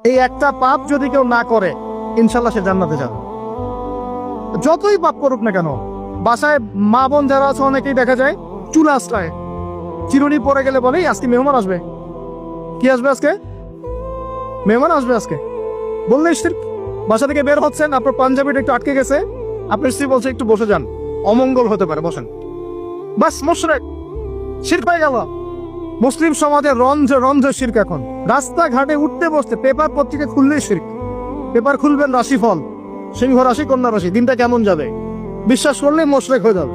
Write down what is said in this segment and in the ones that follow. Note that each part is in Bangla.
এই একটা পাপ যদি কেউ না করে ইনশাল্লাহ সে জান্নাতে যাবে। যতই পাপ করুক না কেন। বাসায় মা বোন যারা আছে অনেকেই দেখা যায় চুল আশ্রয়, চিরুনি পরে গেলে বলেই আজকে মেহমান আসবে। কি আসবে আজকে? মেহমান আসবে আজকে বললে শিরক। বাসা থেকে বের হচ্ছেন, আপনার পাঞ্জাবিটা একটু আটকে গেছে, আপনার স্ত্রী বলছে একটু বসে যান, অমঙ্গল হতে পারে, বসেন। বাস মুশরিক, শিরক হয়ে গেল। মুসলিম সমাজে রঞ্জ রঞ্জ শিরক। এখন রাস্তাঘাটে উঠতে বসতে পেপার পত্রিকা খুললেই শিরক। পেপার খুলবেন রাশিফল, সিংহ রাশি কন্যা রাশি, দিনটা কেমন যাবে বিশ্বাস করলে মুশরিক হয়ে যাবে।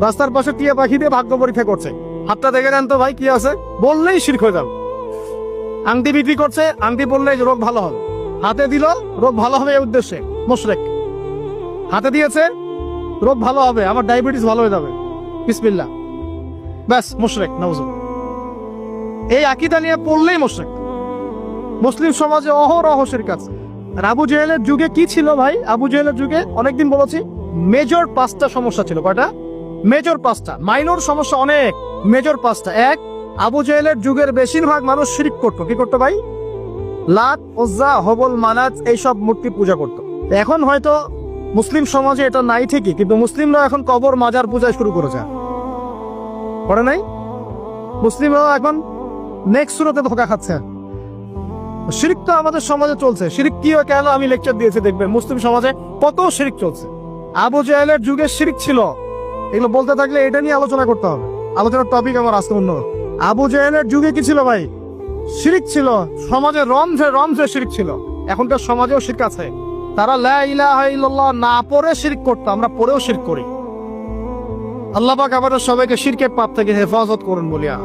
রাস্তার পাশে টিয়া পাখি দিয়ে ভাগ্য পরীক্ষা করছে, হাতটা দেখে নেন তো ভাই কি আছে, বললেই শিরক হয়ে যাবে। আংটি বিক্রি করছে, আংটি বললেই রোগ ভালো হবে, হাতে দিল রোগ ভালো হবে এই উদ্দেশ্যে, মুশরিক। হাতে দিয়েছে রোগ ভালো হবে, আমার ডায়াবেটিস ভালো হয়ে যাবে, বিসমিল্লাহ, ব্যাস মুশরিক, নাউজুবিল্লাহ। এই আকীদা নিয়ে পড়লেই মুশরিক। মুসলিম সমাজে অহরহ শিরক আছে। আর আবু জেহেলের যুগে কি ছিল ভাই? আবু জেহেলের যুগে অনেকদিন বলেছি মেজর 5টা সমস্যা ছিল। কয়টা? মেজর 5টা, মাইনর সমস্যা অনেক, মেজর 5টা। এক, আবু জেহেলের যুগের বেশিরভাগ মানুষ শিরক করতো। কি করতো ভাই? লাত, উজ্জা, হবল, মানাত এইসব মূর্তি পূজা করতো। এখন হয়তো মুসলিম সমাজে এটা নাই ঠিকই, কিন্তু মুসলিমরা এখন কবর মাজার পূজা শুরু করেছে, করে নাই? মুসলিমরাও এখন নেক্সট সুরতে ধোকা খাচ্ছে। শিরক তো আমাদের সমাজে চলছে। শিরক কি হয় কেন আমি লেকচার দিয়েছি, দেখবেন মুসলিম সমাজে কত শিরক চলছে। আবু জেহেলের যুগে শিরক ছিল, এগুলো বলতে থাকলে এটা নিয়ে আলোচনা করতে হবে। আলোচনার টপিক আমার আজকে অন্য। আবু জেহেলের যুগে কি ছিল ভাই? শিরক ছিল। সমাজে রমঝে রমঝে শিরক ছিল। এখনকার সমাজেও শিরক আছে। তারা লা ইলাহা ইল্লাল্লাহ না পড়ে শিরক করতো, আমরা পড়েও শিরক করি। আল্লাহ পাক আমাদের সবাইকে শিরকের পাপ থেকে হেফাজত করুন বলিয়া।